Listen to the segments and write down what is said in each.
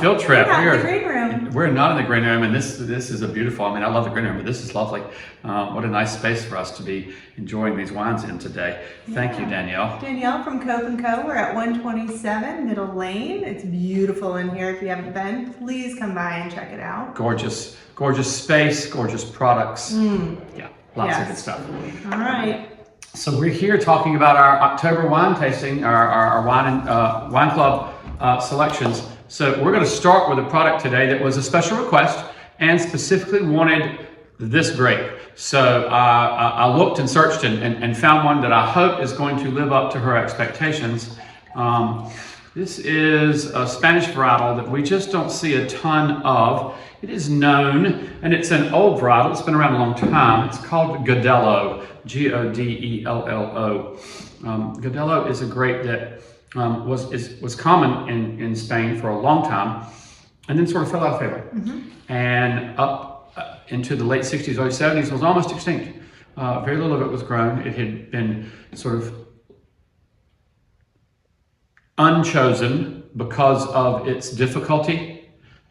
field trip. We're in the green room. We're not in the green room, and this is a beautiful. I mean, I love the green room, but this is lovely. What a nice space for us to be enjoying these wines in today. Thank you, Danielle. Danielle from Cope & Co. We're at 127 Middle Lane. It's beautiful in here. If you haven't been, please come by and check it out. Gorgeous, gorgeous space, gorgeous products. Yeah, lots of good stuff. All right. So we're here talking about our October wine tasting, our wine club selections. So we're going to start with a product today that was a special request and specifically wanted this grape. So I looked and searched and found one that I hope is going to live up to her expectations. This is a Spanish varietal that we just don't see a ton of. It is known, and it's an old varietal. It's been around a long time. It's called Godello, Godello. Godello is a grape that was common in Spain for a long time, and then sort of fell out of favor. And up into the late 60s, early 70s, was almost extinct. Very little of it was grown. It had been sort of unchosen because of its difficulty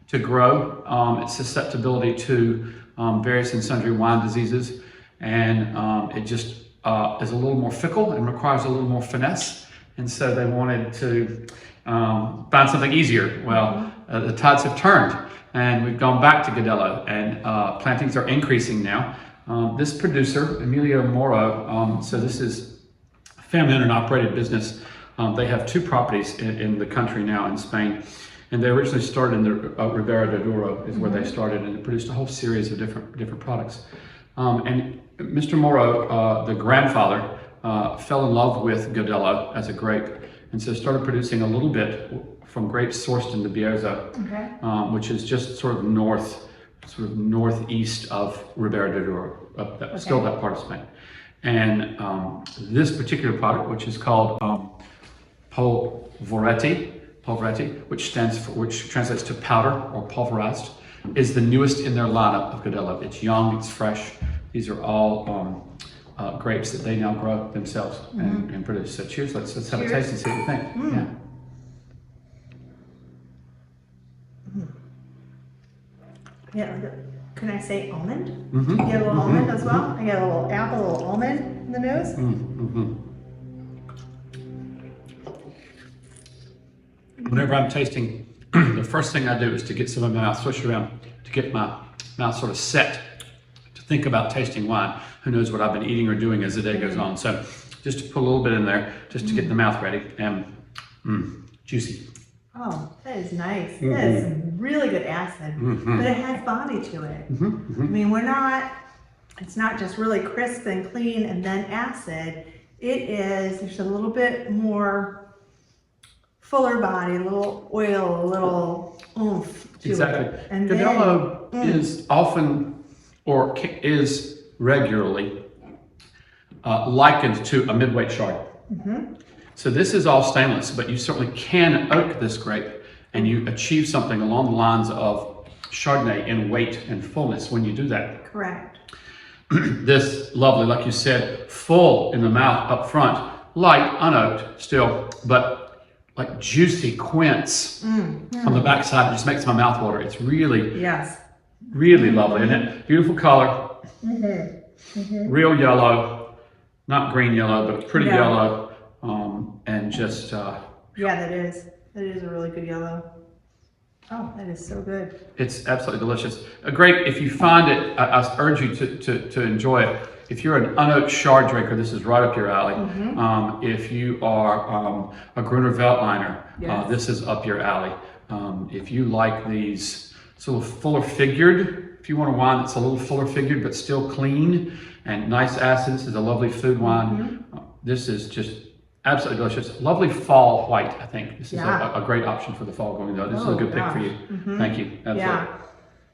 to grow, its susceptibility to various and sundry wine diseases, and it just is a little more fickle and requires a little more finesse. And so they wanted to find something easier. Well, the tides have turned, and we've gone back to Godello, and plantings are increasing now. This producer, Emilio Moro, so this is a family-owned and operated business. They have two properties in the country now in Spain, and they originally started in the Ribera del Douro is where they started, and they produced a whole series of different products. And Mr. Moro, the grandfather, fell in love with Godello as a grape, and so started producing a little bit from grapes sourced in the Beaudega, which is just sort of northeast of Ribera del Douro, still that part of Spain. And this particular product, which is called Polvoretti, which translates to powder or pulverized, is the newest in their lineup of Godello. It's young, it's fresh. These are all grapes that they now grow themselves and produce. So cheers, let's have a taste and see what you think. Yeah. Can I say almond? You get a little almond as well? I get a little apple, a little almond in the nose. Whenever I'm tasting, the first thing I do is to get some of my mouth, swish it around, to get my mouth sort of set to think about tasting wine. Who knows what I've been eating or doing as the day goes on. So just to put a little bit in there, just to get the mouth ready, and juicy. Oh, that is nice. That is some really good acid, but it has body to it. I mean, it's not just really crisp and clean and then acid. There's a little bit more fuller body, a little oil, a little oomph to it. And Godello is often, or is regularly, likened to a midweight Chardonnay. So this is all stainless, but you certainly can oak this grape, and you achieve something along the lines of Chardonnay in weight and fullness when you do that. Correct. This lovely, like you said, full in the mouth up front, light, unoaked still, but like juicy quince on the backside. It just makes my mouth water. It's really, really lovely, isn't it? Beautiful color, real yellow, not green yellow, but pretty yellow, and just that is a really good yellow. Oh, that is so good. It's absolutely delicious. A grape, if you find it, I urge you to enjoy it. If you're an unoaked Chard drinker, this is right up your alley. If you are a Gruner Veltliner, this is up your alley. If you like these sort of fuller figured, if you want a wine that's a little fuller figured but still clean and nice acid, this is a lovely food wine. This is just absolutely delicious. Lovely fall white, I think. This is a great option for the fall going though. This is a good pick for you. Thank you. Absolutely.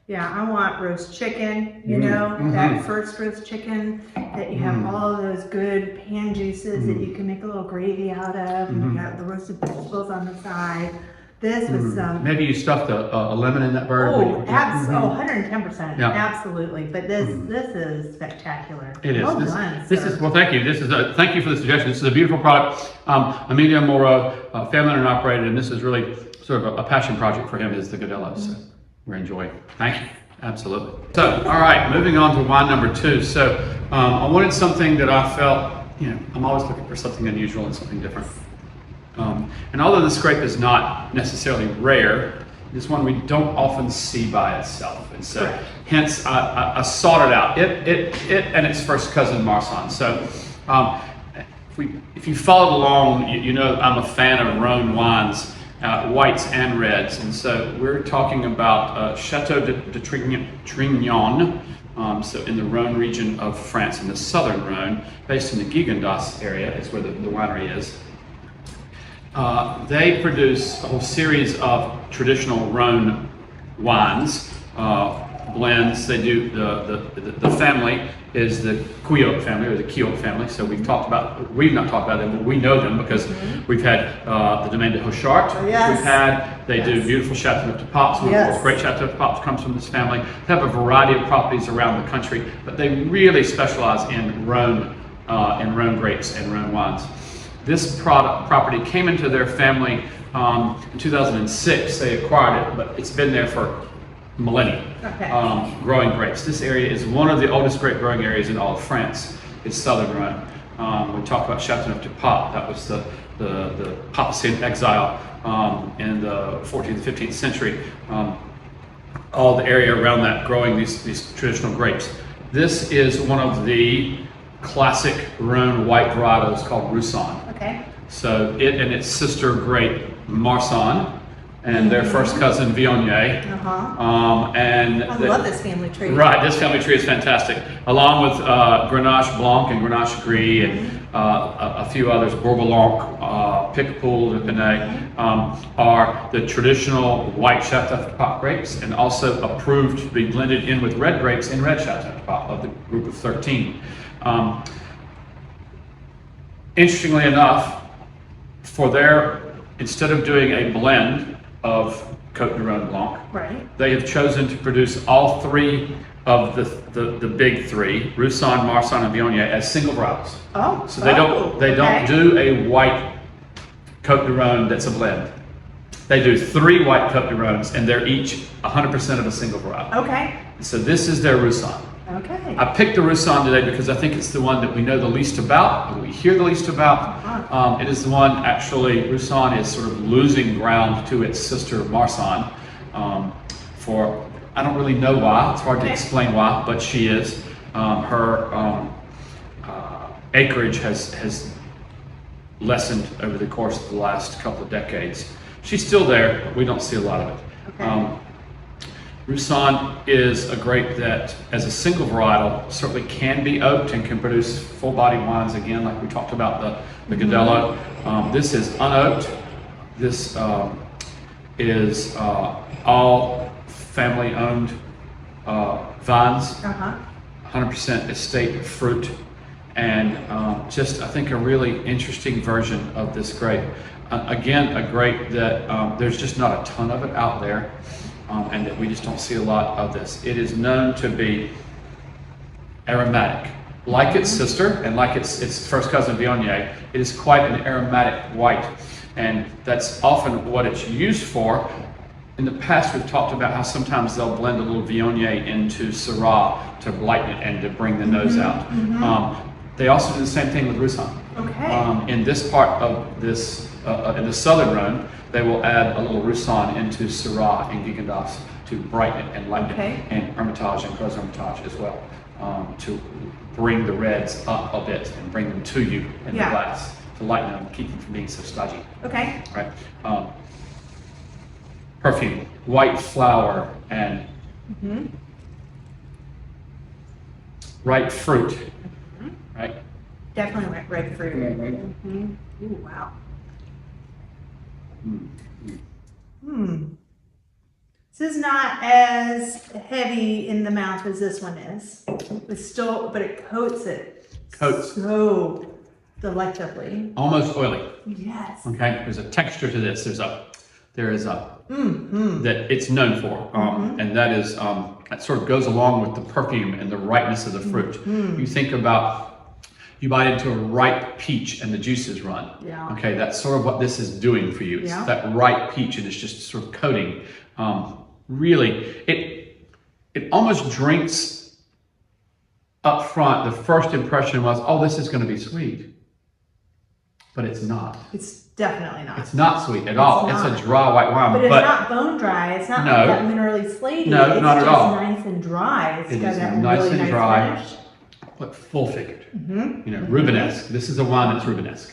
Yeah, I want roast chicken, you know, that first roast chicken that you have all of those good pan juices that you can make a little gravy out of, and you got the roasted vegetables on the side. This was maybe you stuffed a lemon in that bird. Oh, absolutely, 110%, absolutely. But this is spectacular. It is. Well done, well, thank you. Thank you for the suggestion. This is a beautiful product. Emilio Moro, family and operated, and this is really sort of a passion project for him is the Godello. So we're enjoying. Thank you. Absolutely. So, all right, moving on to wine number 2. So, I wanted something that I felt, I'm always looking for something unusual and something different. And although this grape is not necessarily rare, it's one we don't often see by itself. And so, hence, I sought it out. It and its first cousin, Marsanne. So, if you followed along, you know I'm a fan of Rhone wines. Whites and reds, and so we're talking about Chateau de Trignon, so in the Rhone region of France, in the southern Rhone, based in the Gigondas area is where the winery is. They produce a whole series of traditional Rhone wines, blends. They do the family is the Quillot family or the Quillot family. So we've not talked about them, but we know them because we've had the Domaine de Hochart. We've had, they do beautiful Chateauneuf de Pape. Some of the great Chateauneuf de Pape comes from this family. They have a variety of properties around the country, but they really specialize in Rhone grapes and Rhone wines. This property came into their family in 2006. They acquired it, but it's been there for millennia, growing grapes. This area is one of the oldest grape growing areas in all of France. It's southern Rhone. We talked about Chateauneuf de Pape. That was the papacy in exile in the 14th, 15th century. All the area around that growing these traditional grapes. This is one of the classic Rhone white varietals called Roussanne. So it and its sister grape Marsanne, and their first cousin Viognier. And I love this family tree. Right, this family tree is fantastic. Along with Grenache Blanc and Grenache Gris and a few others, Bourboulon, Picpoul, de Pinay, are the traditional white Chateauneuf de Pape grapes, and also approved to be blended in with red grapes in red Chateauneuf de Pape of the group of 13. Interestingly enough, instead of doing a blend of Côte de Rhone Blanc, they have chosen to produce all 3 of the big 3, Roussanne, Marsanne, and Viognier, as single varietals. So they don't do a white Côte de Rhone that's a blend. They do 3 white Côte de Rhones, and they're each 100% of a single varietal. So this is their Roussanne. I picked the Roussanne today because I think it's the one that we know the least about, that we hear the least about. It is the one, actually, Roussanne is sort of losing ground to its sister Marsanne. I don't really know why, it's hard to explain why, but she is. Her acreage has lessened over the course of the last couple of decades. She's still there, but we don't see a lot of it. Roussanne is a grape that, as a single varietal, certainly can be oaked and can produce full-bodied wines again, like we talked about the Godello. This is unoaked. This is all family-owned vines, 100% estate fruit, and just, I think, a really interesting version of this grape. Again, a grape that there's just not a ton of it out there. And that we just don't see a lot of this. It is known to be aromatic. Like its sister and like its first cousin Viognier, it is quite an aromatic white. And that's often what it's used for. In the past, we've talked about how sometimes they'll blend a little Viognier into Syrah to lighten it and to bring the nose out. They also do the same thing with Roussanne. In this part of this, in the southern Rhone, they will add a little Roussanne into Syrah and Gigondas to brighten it and lighten it, and Hermitage and Gros Hermitage as well, to bring the reds up a bit and bring them to you in the glass, to lighten them, keep them from being so stodgy. Right. Perfume, white flower, and ripe fruit. Right. Definitely ripe fruit. Ooh, wow. This is not as heavy in the mouth as this one is. But it coats it so delectably. Almost oily. Yes. Okay. There's a texture to this. There is a that it's known for, and that is that sort of goes along with the perfume and the ripeness of the fruit. You think about You bite into a ripe peach and the juices run. Yeah. Okay, that's sort of what this is doing for you. It's Yeah. that ripe peach and it's just sort of coating. Really, it almost drinks up front. The first impression was, oh, this is going to be sweet. But it's not. It's definitely not. It's not sweet at all. not. It's a dry white wine. But it's not bone dry. It's not No. like that minerally slaty. No, it's not at just all. nice and dry. It's It got is that nice really and nice dry. finish. But full figured. You know, Rubenesque. This is a wine that's Rubenesque.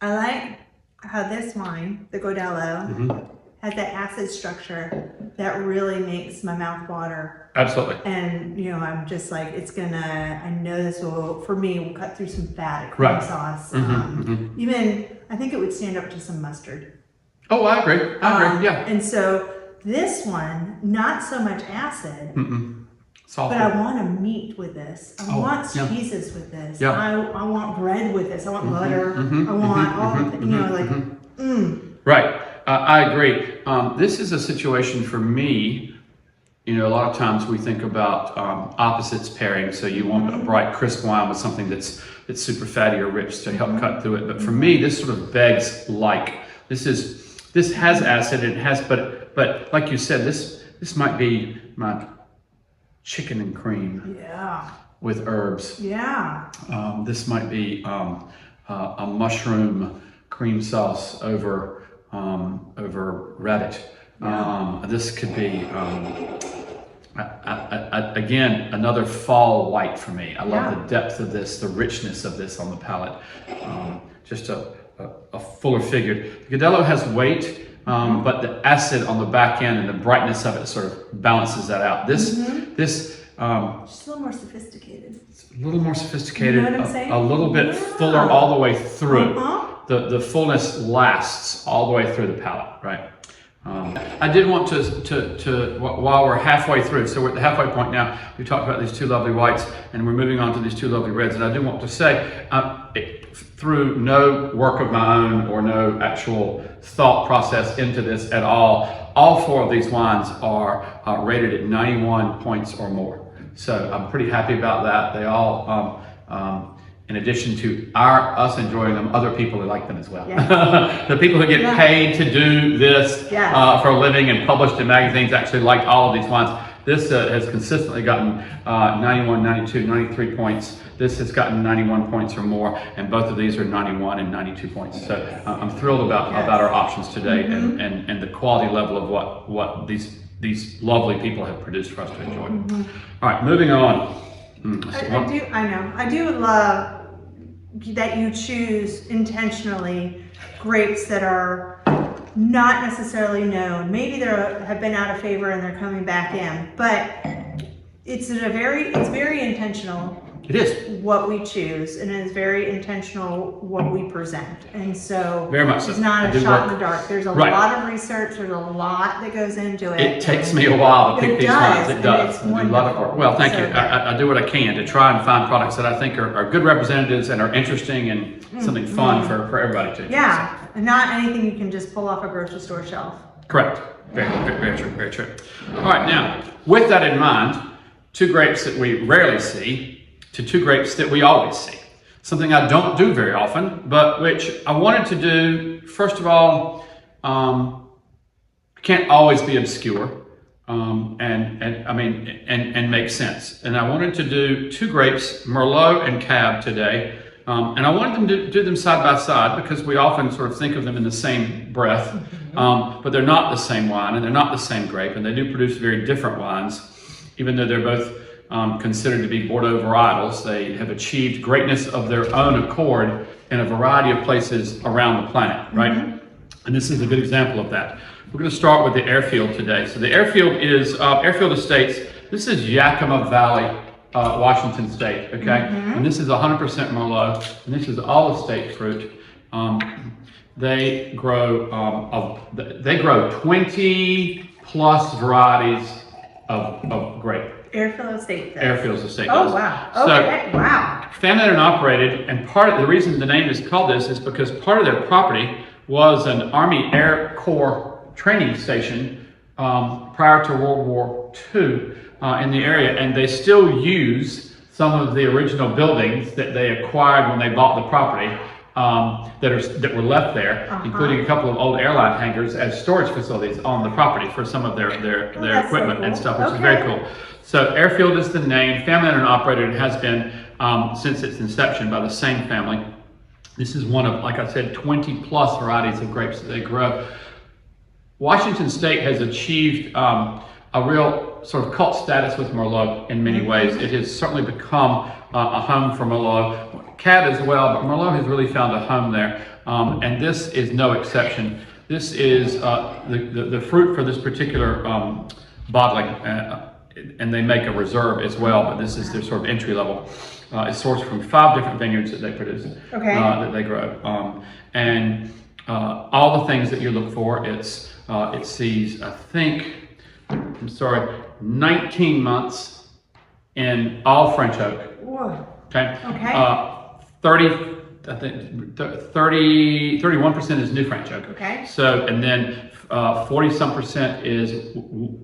I like how this wine, the Godello, has that acid structure that really makes my mouth water. Absolutely. And, you know, I'm just like, it's gonna, I know this will, for me, will cut through some fat at cream Right. sauce. Even, I think it would stand up to some mustard. Oh, I agree. I agree. Yeah. And so this one, not so much acid, Soft. but I want a meat with this. I want yeah. cheeses with this. Yeah. I want bread with this. I want butter. I want all, you know, like, Right. I agree. This is a situation for me. You know, a lot of times we think about opposites pairing. So you want a bright, crisp wine with something that's super fatty or rich to help cut through it. But for me, this sort of begs like. This has acid. It has, but like you said, this might be my chicken and cream yeah, with herbs. yeah. This might be a mushroom cream sauce over rabbit. This could be again another fall white for me. I love the depth of this, the richness of this on the palate. Just a fuller figured. The Godello has weight, but the acid on the back end and the brightness of it sort of balances that out. This Just a little more sophisticated. a little more sophisticated, You know what I'm saying? a little bit fuller all the way through. The fullness lasts all the way through the palate, right? I did want to while we're halfway through, so we're at the halfway point now, we talked about these two lovely whites and we're moving on to these two lovely reds, and I do want to say, through no work of my own or no actual thought process into this at all four of these wines are rated at 91 points or more. So I'm pretty happy about that. They all, in addition to us enjoying them, other people who like them as well. Yeah. The people who get paid to do this for a living and published in magazines actually like all of these wines. This has consistently gotten 91, 92, 93 points. This has gotten 91 points or more, and both of these are 91 and 92 points. So I'm thrilled about our options today and the quality level of what these lovely people have produced for us to enjoy. All right, moving on. I do love that you choose intentionally grapes that are not necessarily known. Maybe they have been out of favor and they're coming back in, but it's very intentional. It is. What we choose, and it is very intentional what we present. And so very much it's so. not a shot in the dark. There's a Right. lot of research, there's a lot that goes into it. It takes me a while to pick these wines. It does. It's I do a lot of work. Well, thank you. I do what I can to try and find products that I think are good representatives and are interesting and something fun for everybody to enjoy. Yeah, and not anything you can just pull off a grocery store shelf. Correct. Very true. Very true. All right. Now, with that in mind, two grapes that we rarely see to two grapes that we always see. Something I don't do very often, but which I wanted to do. First of all, can't always be obscure, and make sense. And I wanted to do two grapes, Merlot and Cab today. And I wanted them to do them side by side because we often sort of think of them in the same breath, but they're not the same wine and they're not the same grape, and they do produce very different wines, even though they're both considered to be Bordeaux varietals. They have achieved greatness of their own accord in a variety of places around the planet, right? And this is a good example of that. We're going to start with the Airfield today. So the Airfield is Airfield Estates. This is Yakima Valley, Washington State, okay? And this is 100% Merlot, and this is all estate fruit. They grow 20 plus varieties of grape. Airfield Estate. Airfield Estate. Oh, wow. Okay, so, wow. Family and operated, and part of the reason the name is called this is because part of their property was an Army Air Corps training station prior to World War II in the area, and they still use some of the original buildings that they acquired when they bought the property that were left there, including a couple of old airline hangars as storage facilities on the property for some of their equipment and stuff, which is very cool. So Airfield is the name, family owned and operated, and has been since its inception by the same family. This is one of, like I said, 20 plus varieties of grapes that they grow. Washington State has achieved a real sort of cult status with Merlot in many ways. It has certainly become a home for Merlot. Cab as well, but Merlot has really found a home there. And this is no exception. This is the fruit for this particular bottling, and they make a reserve as well, but this is their sort of entry level. It's sourced from 5 different vineyards that they produce, that they grow. And all the things that you look for, it sees, I think, 19 months in all French oak. Whoa. Okay. 31% is new French oak. Okay. So, and then 40-some% is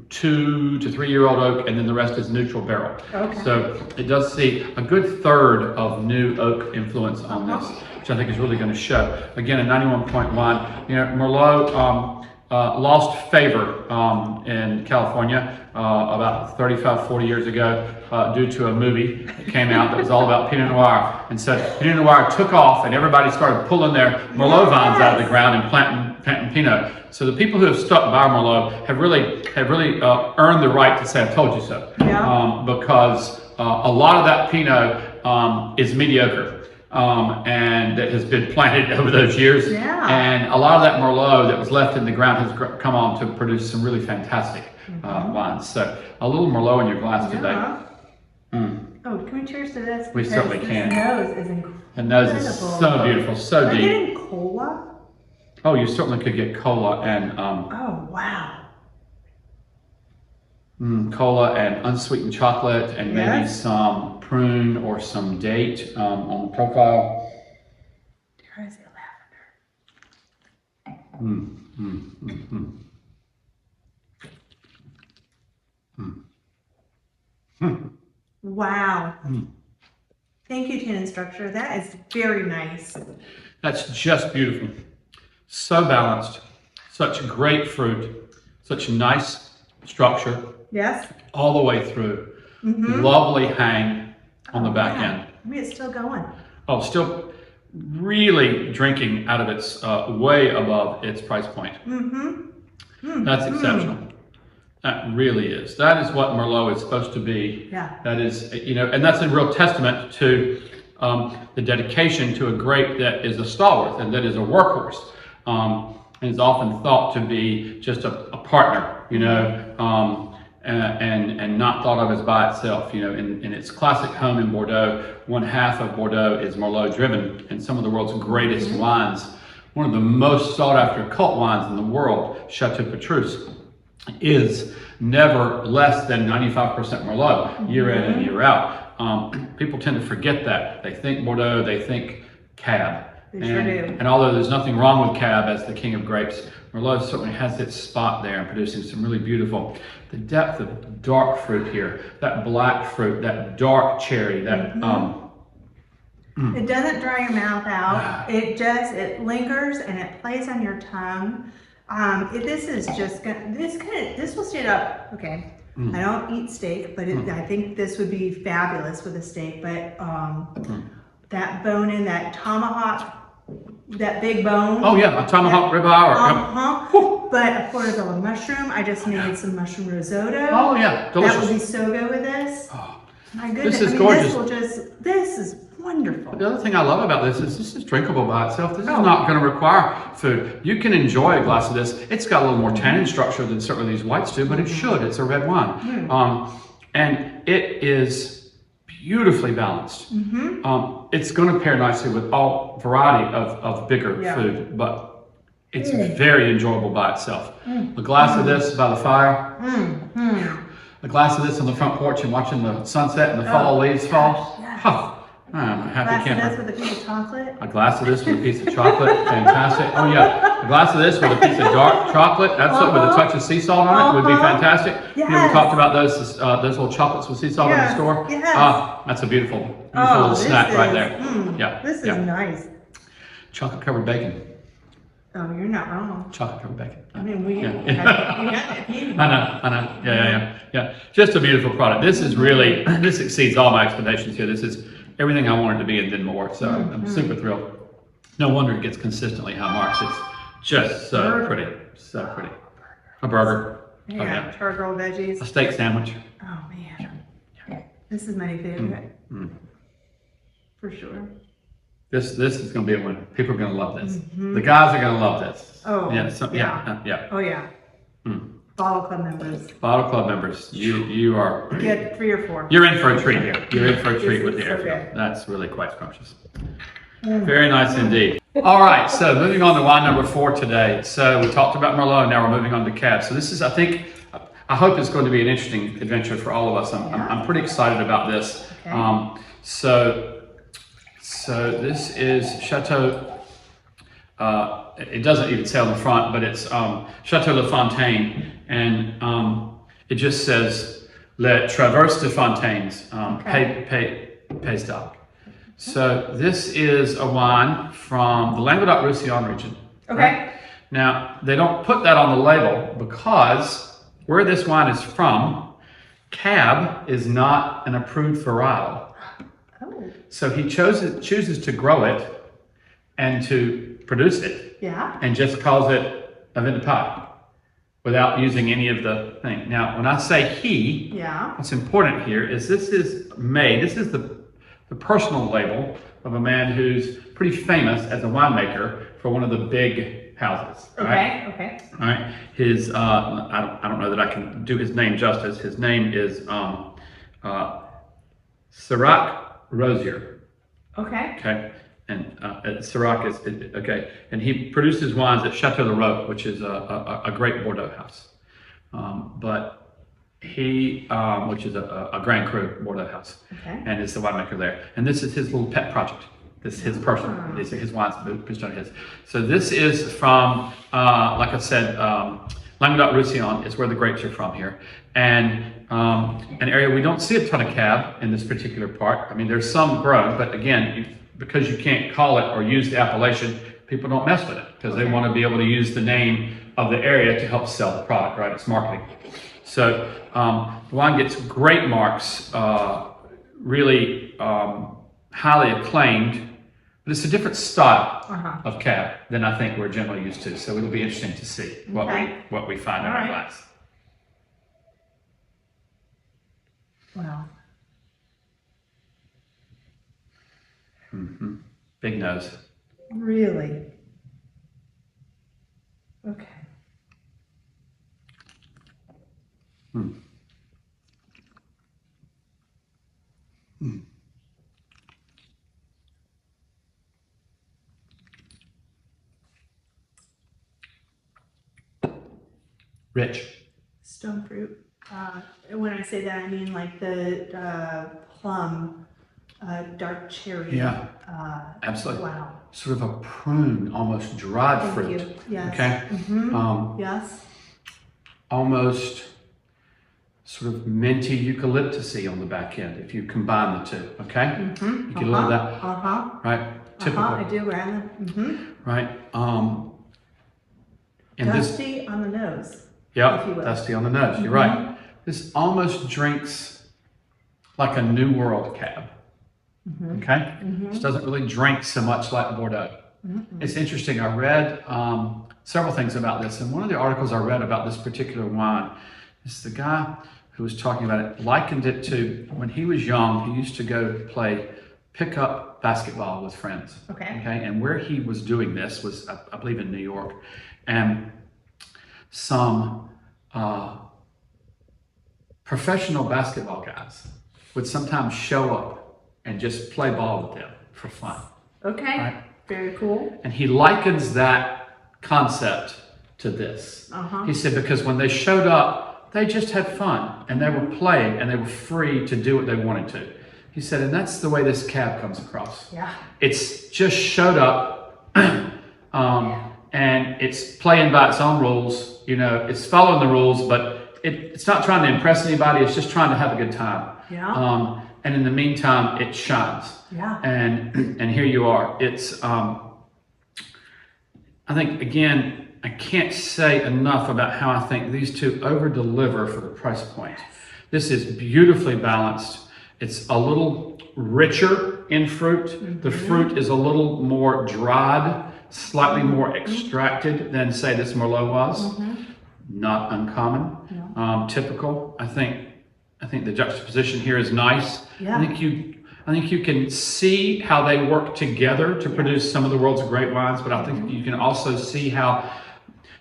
2 to 3 year old oak, and then the rest is neutral barrel. Okay. So it does see a good third of new oak influence on this, which I think is really going to show. Again, a 91.1. You know, Merlot lost favor in California about 35, 40 years ago due to a movie that came out that was all about Pinot Noir. And so Pinot Noir took off, and everybody started pulling their Merlot vines out of the ground and planting Pinot. So the people who have stuck by Merlot have really earned the right to say, "I told you so," because a lot of that Pinot is mediocre. And that has been planted over those years. Yeah. And a lot of that Merlot that was left in the ground has come on to produce some really fantastic wines. So a little Merlot in your glass today. Oh, can we cheers to this? We certainly can. The nose is incredible. The nose is so beautiful, so deep. Are you getting cola? Oh, you certainly could get cola and oh, wow. Cola and unsweetened chocolate, and maybe some prune or some date on the profile. Here is the lavender. Wow. Thank you, Tin Instructor. That is very nice. That's just beautiful. So balanced, such great fruit, such nice structure. Yes. All the way through. Lovely hang on the back end. I mean, it's still going. Oh, still really drinking out of its way above its price point. That's exceptional. That really is. That is what Merlot is supposed to be. Yeah. That is, you know, and that's a real testament to the dedication to a grape that is a stalwart and that is a workhorse. And is often thought to be just a partner, you know, and not thought of as by itself. You know, in its classic home in Bordeaux, 1/2 of Bordeaux is Merlot driven, and some of the world's greatest wines. One of the most sought after cult wines in the world, Chateau Petrus, is never less than 95% Merlot, year in and year out. People tend to forget that. They think Bordeaux, they think Cab. And although there's nothing wrong with Cab as the king of grapes, Merlot certainly has its spot there in producing some really beautiful. The depth of dark fruit here, that black fruit, that dark cherry, that It doesn't dry your mouth out. It lingers and it plays on your tongue. This is just this will stand up. Okay, I don't eat steak, but I think this would be fabulous with a steak. But that bone in that tomahawk. That big bone. Oh yeah, a tomahawk ribeye. But a quarter of a mushroom. I just made some mushroom risotto. Oh yeah, delicious. That would be so good with this. Oh, my goodness, this is gorgeous. This is wonderful. The other thing I love about this is drinkable by itself. This is not going to require food. You can enjoy a glass of this. It's got a little more tannin structure than certainly these whites do, but it should. It's a red wine, and it is beautifully balanced. It's going to pair nicely with all variety of bigger food, but it's very enjoyable by itself. A glass of this by the fire, a glass of this on the front porch and watching the sunset and the fall leaves fall. I'm a happy Glass of camper. this with a piece of chocolate. A glass of this with a piece of chocolate, fantastic. Oh yeah, a glass of this with a piece of dark chocolate, that's it, with a touch of sea salt on it would be fantastic. You know, we talked about those little chocolates with sea salt in the store. Yes. Ah, that's a beautiful little snack right there. Yeah, This is nice. chocolate covered bacon. Oh, you're not wrong. Chocolate covered bacon. I mean, we got that eating. I know. Yeah. Just a beautiful product. This is really, this exceeds all my expectations here. This is everything I wanted to be and then more. So I'm super thrilled. No wonder it gets consistently high marks. It's just so pretty. So pretty. A burger. Yeah, char-grilled veggies. A steak sandwich. Oh man. This is my favorite. For sure. This is going to be a winner. People are going to love this. The guys are going to love this. Oh, yeah. Oh, yeah. Bottle Club members. Bottle Club members, you are... Get 3 or 4. You're in for a treat here. You're in for a treat with the so airfield. good. That's really quite scrumptious. Very nice indeed. All right, so moving on to wine number 4 today. So we talked about Merlot, now we're moving on to Cab. So this is, I hope it's going to be an interesting adventure for all of us. I'm pretty excited about this. Okay. So this is Chateau, it doesn't even say on the front, but it's Chateau Le Fontaine, and it just says Le Traverse de Fontaines, Pays d'Arc. So this is a wine from the Languedoc-Roussillon region. Okay. Right? Now, they don't put that on the label because where this wine is from, Cab is not an approved varietal. So he chooses to grow it and to produce it. Yeah. And just calls it a vin de paille without using any of the thing. Now, when I say he, what's important here is this is the personal label of a man who's pretty famous as a winemaker for one of the big houses. Right? Okay. All right. His I don't know that I can do his name justice. His name is Sirac Rosier. Okay. And Sirac is okay. And he produces wines at Chateau Le Roque, which is a great Bordeaux house. But he, which is a Grand Cru Bordeaux house, and is the winemaker there. And this is his little pet project. This is his personal. These are his wines, produced on his. So this is from, like I said, Languedoc-Roussillon is where the grapes are from here, and an area we don't see a ton of Cab in this particular part. I mean, there's some grown, but again, because you can't call it or use the appellation, people don't mess with it because they want to be able to use the name of the area to help sell the product, right? It's marketing. So the wine gets great marks, really highly acclaimed, but it's a different style of Cab than I think we're generally used to. So it'll be interesting to see what we find in our glass. Wow. Big nose. Really? Okay. Rich. Stone fruit. When I say that, I mean like the plum, dark cherry. Yeah, absolutely. Wow. Sort of a prune, almost dried fruit. Thank you. Yes. Okay. Yes. Almost sort of minty eucalyptusy on the back end if you combine the two. Okay. You get a little of that. Right. Typical. I do, rather. Right. And Dusty on the nose. Yep, dusty on the nose. You're right. This almost drinks like a New World Cab. Okay? This doesn't really drink so much like Bordeaux. It's interesting. I read several things about this, and one of the articles I read about this particular wine is the guy who was talking about it likened it to when he was young, he used to go play pickup basketball with friends. Okay? And where he was doing this was, I believe, in New York. And some professional basketball guys would sometimes show up and just play ball with them for fun. Okay, right? Very cool. And he likens that concept to this. He said because when they showed up, they just had fun and they were playing and they were free to do what they wanted to. He said, and that's the way this cab comes across. Yeah. It's just showed up, and it's playing by its own rules. You know, it's following the rules, but it's not trying to impress anybody. It's just trying to have a good time. Yeah. And in the meantime, it shines. Yeah. And here you are. It's I think, again, I can't say enough about how I think these two over-deliver for the price point. This is beautifully balanced. It's a little richer in fruit. The fruit is a little more dried, slightly more extracted than, say, this Merlot was. Not uncommon, typical. I think the juxtaposition here is nice. Yeah. I think you can see how they work together to produce some of the world's great wines, but I think you can also see how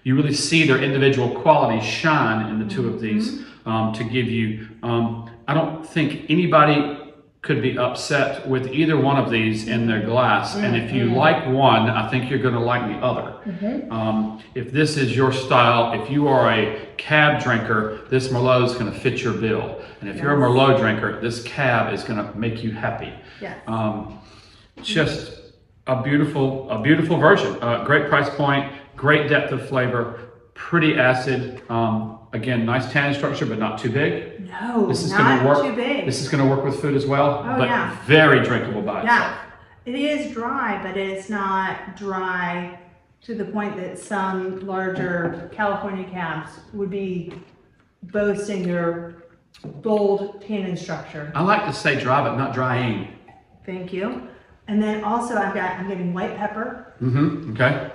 you really see their individual qualities shine in the two of these to give you. I don't think anybody could be upset with either one of these in their glass. And if you like one, I think you're going to like the other. If this is your style, if you are a cab drinker, this Merlot is going to fit your bill. And if you're a Merlot drinker, this cab is going to make you happy. Yes. Just a beautiful version. Great price point, great depth of flavor, pretty acid. Again, nice tannin structure, but not too big. No, This is not going to work. too big. This is going to work with food as well, but very drinkable by itself. It is dry, but it's not dry to the point that some larger California cabs would be boasting their bold tannin structure. I like to say dry, but not drying. Thank you. And then also I'm getting white pepper. Okay.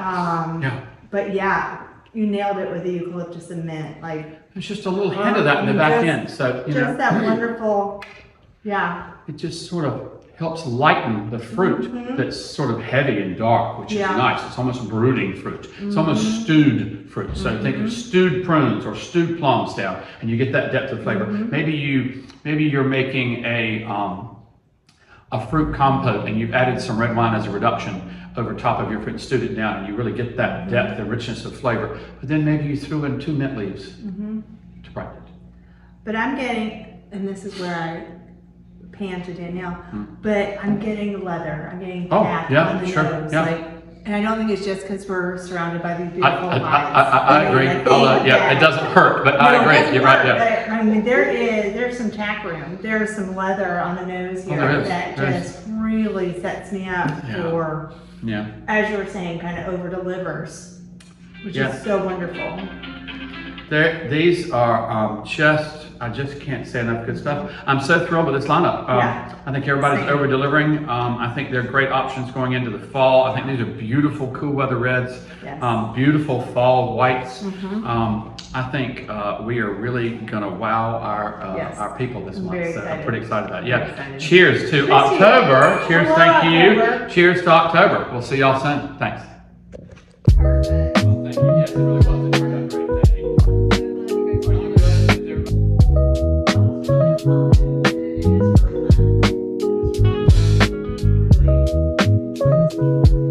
But yeah, you nailed it with the eucalyptus and mint. Like There's just a little hint of that in the back end. So, you know, that wonderful, it just sort of helps lighten the fruit that's sort of heavy and dark, which is nice. It's almost brooding fruit. It's almost stewed fruit. So think of stewed prunes or stewed plums down, and you get that depth of flavor. Maybe you're making a fruit compote and you've added some red wine as a reduction over top of your fruit and stewed it down, and you really get that depth and richness of flavor. But then maybe you threw in 2 mint leaves to brighten it. But I'm getting, and this is where I pan to Danielle, but I'm getting leather. I'm getting fat on the nose. And I don't think it's just because we're surrounded by these beautiful wines. I agree. It doesn't hurt, but I agree. You're right. But, I mean, there's some tack room. There's some leather on the nose here that just really sets me up for, as you were saying, kind of over delivers, which is so wonderful. These are I just can't say enough good stuff. I'm so thrilled with this lineup. I think everybody's over delivering. I think they're great options going into the fall. I think these are beautiful cool weather reds, beautiful fall whites. I think we are really going to wow our people this month. So I'm pretty excited about it. Cheers to October. Cheers, thank you. October. Cheers to October. We'll see y'all soon. Thanks. Perfect. Well, thank you. Yes, it really was. It turned out great. Thank you. Are you good? Is everybody...